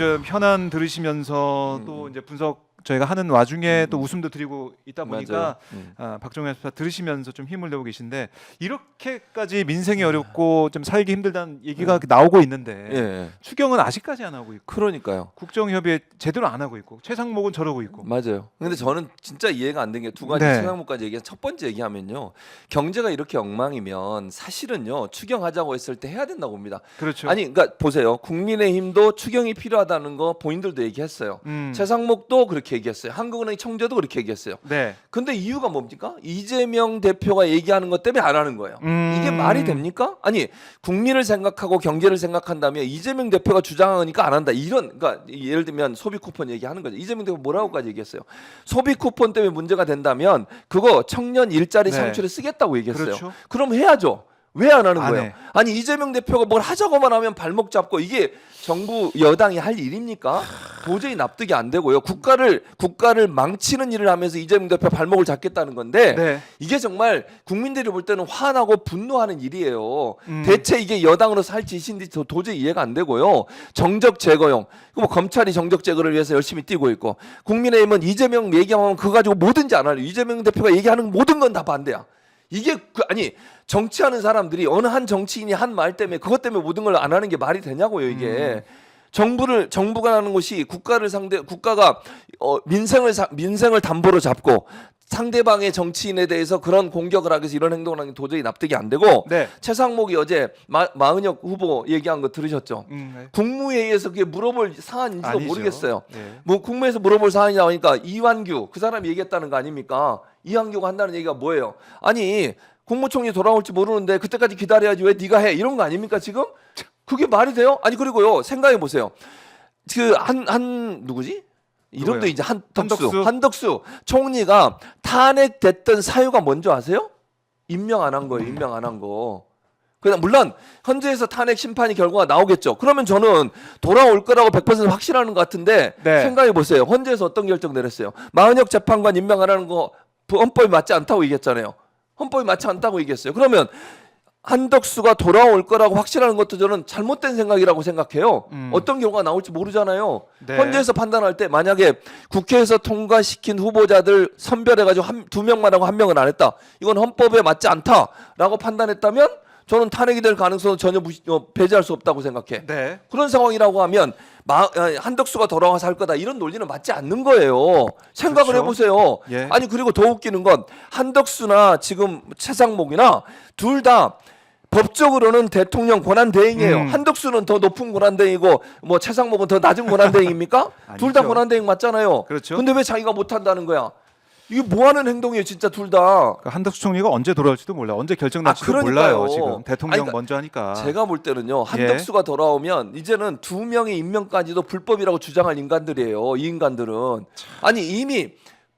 좀 현안 들으시면서 또 이제 분석 저희가 하는 와중에 또 웃음도 드리고 있다 보니까 박종현 수사 들으시면서 좀 힘을 내고 계신데 이렇게까지 민생이 어렵고 좀 살기 힘들다는 얘기가 나오고 있는데 추경은 아직까지 안 하고 있고 그러니까요. 국정협의회 제대로 안 하고 있고 최상목은 저러고 있고 맞아요. 근데 저는 진짜 이해가 안 된 게 두 가지 최상목까지 얘기한 첫 번째 얘기하면요. 경제가 이렇게 엉망이면 사실은요. 추경하자고 했을 때 해야 된다고 봅니다. 그렇죠. 아니 그러니까 보세요. 국민의힘도 추경이 필요하다는 거 본인들도 얘기했어요. 최상목도 그렇게 얘기했어요. 한국은행 청재도 그렇게 얘기했어요. 네. 근데 이유가 뭡니까? 이재명 대표가 얘기하는 것 때문에 안 하는 거예요. 이게 말이 됩니까? 아니 국민을 생각하고 경제를 생각한다면 이재명 대표가 주장하니까 안 한다. 이런 그러니까 예를 들면 소비 쿠폰 얘기하는 거죠. 이재명 대표 뭐라고까지 얘기했어요. 소비 쿠폰 때문에 문제가 된다면 그거 청년 일자리 창출에 쓰겠다고 얘기했어요. 그렇죠. 그럼 해야죠. 왜 안 하는 안 거예요? 해. 아니 이재명 대표가 뭘 하자고만 하면 발목 잡고 이게 정부 여당이 할 일입니까? 도저히 납득이 안 되고요. 국가를 망치는 일을 하면서 이재명 대표 발목을 잡겠다는 건데 이게 정말 국민들이 볼 때는 화나고 분노하는 일이에요. 대체 이게 여당으로서 할 짓인지 도저히 이해가 안 되고요. 정적 제거용. 뭐 검찰이 정적 제거를 위해서 열심히 뛰고 있고 국민의힘은 이재명 얘기하면 그거 가지고 뭐든지 안 할래요. 이재명 대표가 얘기하는 모든 건 다 반대야. 이게 아니 정치하는 사람들이 어느 한 정치인이 한 말 때문에 그것 때문에 모든 걸 안 하는 게 말이 되냐고요. 이게 정부가 하는 것이 국가가 민생을 담보로 잡고 상대방의 정치인에 대해서 그런 공격을 하기 위해서 이런 행동을 하는 게 도저히 납득이 안 되고 최상목이 어제 마은혁 후보 얘기한 거 들으셨죠? 국무회의에서 그게 물어볼 사안인지도 아니죠. 모르겠어요. 뭐 국무회의에서 물어볼 사안이 나오니까 이완규 그 사람이 얘기했다는 거 아닙니까? 이완규가 한다는 얘기가 뭐예요? 아니 국무총리 돌아올지 모르는데 그때까지 기다려야지 왜 네가 해? 이런 거 아닙니까 지금? 그게 말이 돼요? 아니 그리고요 생각해 보세요. 그 누구지? 이름도 이제 한덕수 총리가 탄핵됐던 사유가 뭔지 아세요? 임명 안 한 거예요. 임명 안 한 거. 그냥 물론 헌재에서 탄핵 심판이 결과가 나오겠죠. 그러면 저는 돌아올 거라고 100% 확신하는 것 같은데 생각해 보세요. 헌재에서 어떤 결정 내렸어요? 마은혁 재판관 임명 안 하는 거 헌법에 맞지 않다고 얘기했잖아요. 헌법에 맞지 않다고 얘기했어요. 그러면 한덕수가 돌아올 거라고 확신하는 것도 저는 잘못된 생각이라고 생각해요. 어떤 결과가 나올지 모르잖아요. 헌재에서 판단할 때 만약에 국회에서 통과시킨 후보자들 선별해가지고 두 명만 하고 한 명은 안 했다. 이건 헌법에 맞지 않다라고 판단했다면 저는 탄핵이 될 가능성은 전혀 배제할 수 없다고 생각해. 그런 상황이라고 하면 한덕수가 돌아와서 할 거다 이런 논리는 맞지 않는 거예요. 생각을 해보세요. 아니 그리고 더 웃기는 건 한덕수나 지금 최상목이나 둘 다 법적으로는 대통령 권한대행이에요. 한덕수는 더 높은 권한대행이고 뭐 최상목은 더 낮은 권한대행입니까? 둘 다 권한대행 맞잖아요. 그렇죠. 근데 왜 자기가 못한다는 거야? 이게 뭐 하는 행동이에요, 진짜 둘 다. 그러니까 한덕수 총리가 언제 돌아올지도 몰라. 언제 결정 날지도 몰라요. 지금 대통령 그러니까 먼저 하니까. 제가 볼 때는요. 한덕수가 돌아오면 이제는 두 명의 임명까지도 불법이라고 주장할 인간들이에요. 이 인간들은. 아니 이미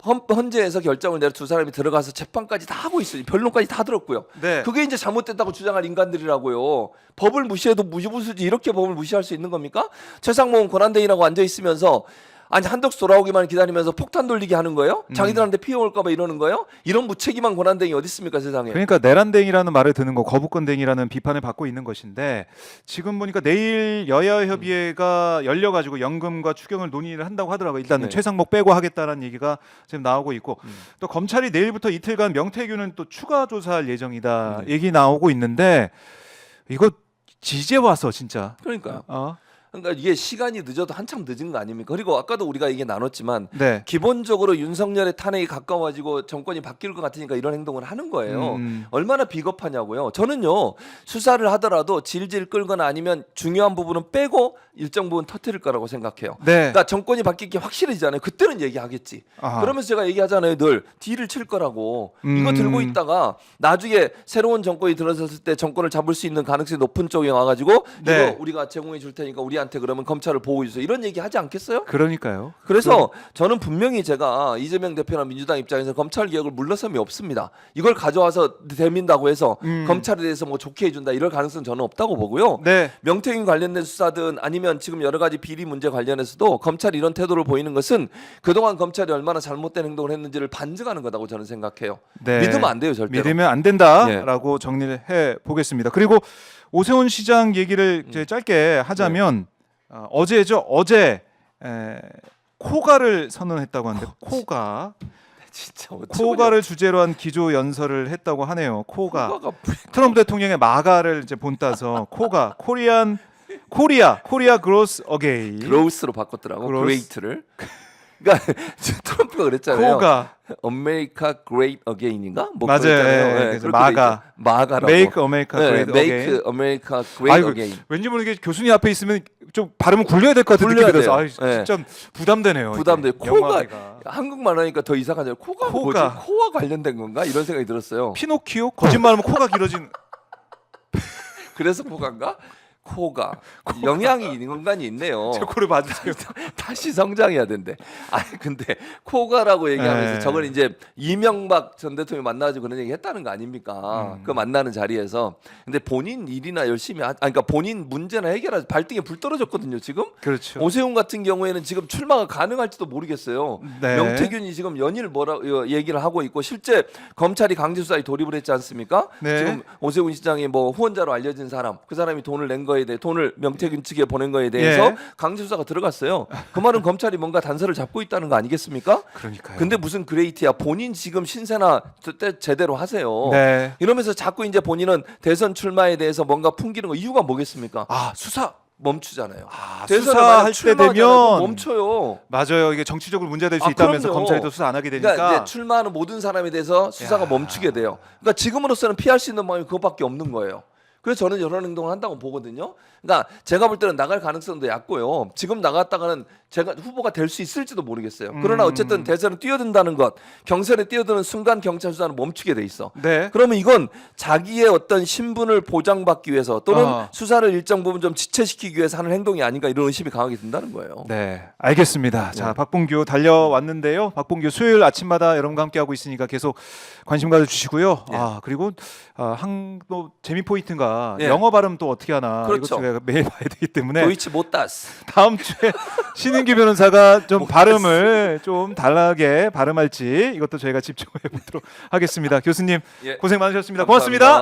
헌재에서 결정을 내려 두 사람이 들어가서 재판까지 다 하고 있어요. 변론까지 다 들었고요. 그게 이제 잘못됐다고 주장할 인간들이라고요. 법을 무시해도 무시무시지 이렇게 법을 무시할 수 있는 겁니까? 최상목은 권한대행이라고 앉아 있으면서 아니 한덕수 돌아오기만 기다리면서 폭탄 돌리기 하는 거예요? 자기들한테 피해 올까 봐 이러는 거예요? 이런 무책임한 권한대행이 어디 있습니까 세상에? 그러니까 내란대행이라는 말을 듣는 거 거부권대행이라는 비판을 받고 있는 것인데 지금 보니까 내일 여야협의회가 열려가지고 연금과 추경을 논의를 한다고 하더라고요. 일단은 최상목 빼고 하겠다는 얘기가 지금 나오고 있고 또 검찰이 내일부터 이틀간 명태균은 또 추가 조사할 예정이다 얘기 나오고 있는데 이거 이제 와서 진짜 그러니까요. 그러니까 이게 시간이 늦어도 한참 늦은 거 아닙니까? 그리고 아까도 우리가 얘기 나눴지만 기본적으로 윤석열의 탄핵이 가까워지고 정권이 바뀔 것 같으니까 이런 행동을 하는 거예요. 얼마나 비겁하냐고요. 저는요 수사를 하더라도 질질 끌거나 아니면 중요한 부분은 빼고 일정 부분 터뜨릴 거라고 생각해요. 그러니까 정권이 바뀔 게 확실해지잖아요. 그때는 얘기하겠지. 그러면서 제가 얘기하잖아요. 늘 딜을 칠 거라고. 이거 들고 있다가 나중에 새로운 정권이 들어섰을 때 정권을 잡을 수 있는 가능성이 높은 쪽에 와가지고 이거 우리가 제공해 줄 테니까 우리한테 그러면 검찰을 보호해 주세요. 이런 얘기 하지 않겠어요? 그러니까요. 그래서 저는 분명히 제가 이재명 대표나 민주당 입장에서 검찰 개혁을 물러섬이 없습니다. 이걸 가져와서 대민다고 해서 검찰에 대해서 뭐 좋게 해준다 이럴 가능성은 저는 없다고 보고요. 명태균 관련된 수사든 아니면 지금 여러 가지 비리 문제 관련해서도 검찰이 이런 태도를 보이는 것은 그동안 검찰이 얼마나 잘못된 행동을 했는지를 반증하는 거라고 저는 생각해요. 믿으면 안 돼요, 절대로. 믿으면 안 된다라고 정리를 해 보겠습니다. 그리고 오세훈 시장 얘기를 이제 짧게 하자면 어제죠. 어제 코가를 선언했다고 하는데 코가 진짜 코가를 주제로 한 기조 연설을 했다고 하네요. 코가 코가가 트럼프 대통령의 마가를 이제 본따서 코가 코리아 그로스 어게인 그로스로 바꿨더라고. 그로스. 그레이트를. 그러니까 트럼프가 그랬잖아요. 코가 America Great Again인가? 뭐 맞아요. 그랬잖아요. 그래서 그렇게 마가. 돼 있죠. 마가라고. Make America Great Make Again. America Great 아이고, Again. 왠지 모르게 교수님 앞에 있으면 좀 발음을 굴려야 될 것 같은 굴려야 느낌이 들어서 돼요. 진짜 부담되네요. 부담돼요. 이게. 코가 영화가. 한국말 하니까 더 이상하죠. 코가 뭐지? 코와 관련된 건가? 이런 생각이 들었어요. 피노키오? 거짓말하면 코가 길어진. 그래서 코가인가? 코가 영향이 있는 건간이 있네요. 제 코를 봐주세요. 다시 성장해야 된대. 아니 근데 코가라고 얘기하면서 네. 저걸 이제 이명박 전 대통령이 만나가지고 그런 얘기 했다는 거 아닙니까? 그 만나는 자리에서. 근데 본인 일이나 열심히 그러니까 본인 문제나 해결하지 발등에 불 떨어졌거든요 지금. 그렇죠. 오세훈 같은 경우에는 지금 출마가 가능할지도 모르겠어요. 네. 명태균이 지금 연일 뭐라 얘기를 하고 있고 실제 검찰이 강제 수사에 돌입을 했지 않습니까? 네. 지금 오세훈 시장이 뭐 후원자로 알려진 사람, 그 사람이 돈을 낸 거에 대해 돈을 명태균 측에 보낸 거에 대해서 예. 강제 수사가 들어갔어요. 그 말은 검찰이 뭔가 단서를 잡고 있다는 거 아니겠습니까? 그러니까요. 근데 무슨 그레이트야? 본인 지금 신세나 제대로 하세요. 네. 이러면서 자꾸 이제 본인은 대선 출마에 대해서 뭔가 풍기는 거 이유가 뭐겠습니까? 수사 멈추잖아요. 대선을 만약 수사할 때 출마하지 되면 않아도 멈춰요. 맞아요. 이게 정치적으로 문제될 수 있다면서 그럼요. 검찰이 또 수사 안 하게 되니까. 그러니까 이제 출마하는 모든 사람에 대해서 수사가 야. 멈추게 돼요. 그러니까 지금으로서는 피할 수 있는 방법이 그것밖에 없는 거예요. 그래서 저는 이런 행동을 한다고 보거든요. 그러니까 제가 볼 때는 나갈 가능성도 얕고요. 지금 나갔다가는 제가 후보가 될 수 있을지도 모르겠어요. 그러나 어쨌든 대선에 뛰어든다는 것, 경선에 뛰어드는 순간 경찰 수사는 멈추게 돼 있어. 네. 그러면 이건 자기의 어떤 신분을 보장받기 위해서 또는 어. 수사를 일정 부분 좀 지체시키기 위해서 하는 행동이 아닌가 이런 의심이 강하게 든다는 거예요. 네, 알겠습니다. 자, 박봉규 달려왔는데요. 박봉규 수요일 아침마다 여러분과 함께 하고 있으니까 계속 관심 가져주시고요. 예. 그리고 또 재미 포인트가 예. 영어 발음 또 어떻게 하나 그렇죠. 이것도 제가 매일 봐야 되기 때문에 도이치 못다스. 다음 주에 신인규 변호사가 좀 발음을 좀 달라게 발음할지 이것도 저희가 집중해 보도록 하겠습니다. 교수님 예. 고생 많으셨습니다. 감사합니다. 고맙습니다.